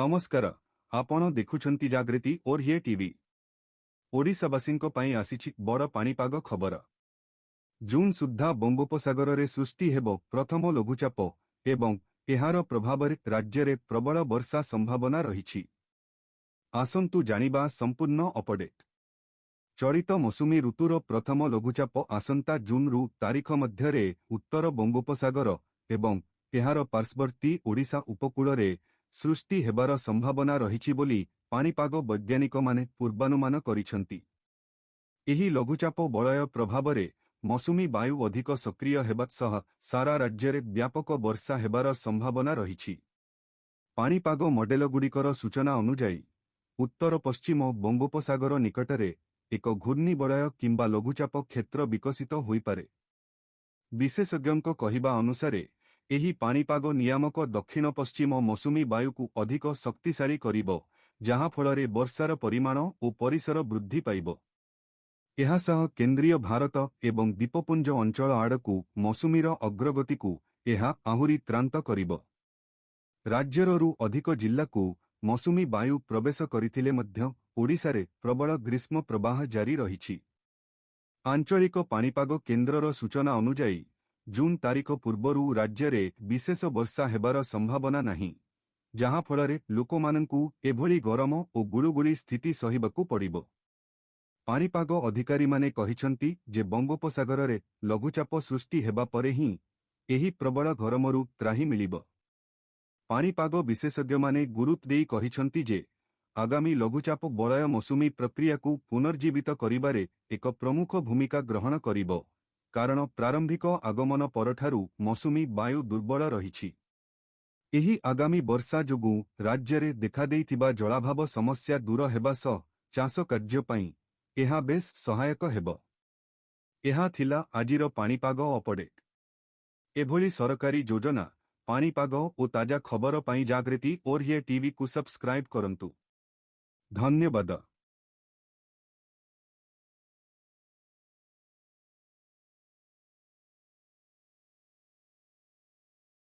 नमस्कार आपण देखुछंती जागृति और ये टीवी ओडिशावासींको पई आसीछि बड़ पाणीपाग खबर। जून सुद्धा बंगोपसागर रे सृष्टि हेबो प्रथम लघुचाप एवं एहार प्रभाव राज्य रे प्रबल वर्षा संभावना रहिछि। आसंतु जानिबा संपूर्ण अपडेट। चलित मौसुमी ऋतुर प्रथम लघुचाप आसंता जून रु तारीख मध्यरे उत्तर बंगोपसागर एवं एहार पार्श्ववर्ती ओडिशा उपकूल रे सृष्टि हेबार संभावना रहिछि बोली पाणीपाग वैज्ञानिक माने पूर्वानुमान करिछंती। एही लघुचाप बलय प्रभाव रे मौसुमी वायु अधिक सक्रिय हेबात सह सारा राज्य रे व्यापक वर्षा हेबार संभावना रहिछि। पाणीपाग मॉडेलगुड़िकर सूचना अनुसार उत्तर पश्चिम बंगोपसागर निकटरे एक घूर्णिबलय किंबा लघुचाप क्षेत्र विकसित होइपारे। विशेषज्ञों कहिबा अनुसारे एही पाणीपाग नियामक दक्षिण पश्चिम मौसुमी वायु को अधिक शक्तिशाली करिबो, जहाँ फलरे वर्षार परिमाण और परिसर वृद्धि पाइबो। एहा सह केंद्रीय भारत एवं द्वीपपुंज अंचल आड़कू मौसुमीर अग्रगति को एहा आहुरी त्रांत करिबो। राज्यर रु अधिक जिल्ला को मौसुमी वायु प्रवेश करिथिले मध्य ओडिशारे प्रबल ग्रीष्म प्रवाह जारी रहिछि। आंचलिक पाणीपाग केन्द्रर सूचना अनुसार जून तारीख पूर्वरु राज्य रे विशेष वर्षा हेबार संभावना नहीं, जहाँ फलरे लोकमानंकु एभली गरम और गुळुगुळी स्थिति सहिबाकु पड़िबो। पाणीपाग अधिकारी माने कहिछंती जे बंगोपसागर रे लघुचाप सृष्टि हेबा परे ही एही प्रबल गरमरु त्राही मिलिबो। पाणीपाग विशेषज्ञ माने गुरुत्व देई कहिछंती जे आगामी लघुचाप बलय मौसुमी प्रक्रिया को पुनर्जीवित करिबारे एक प्रमुख भूमिका ग्रहण करिबो, कारण प्रारंभिक आगमन परठारु मौसुमी वायु दुर्बल रहिछि। एही आगामी वर्षा जोगु राज्य रे देखा देइथिबा जलाभाव समस्या दूर हेबा सह चाष कार्य पई एहा बेस सहायक हेबो। एहा थिला आजिर पाणीपाग अपडेट। एभली सरकारी योजना पाणीपाग और ताजा खबर पई जागृति और ये टीवी को सब्सक्राइब करंतु। धन्यवाद।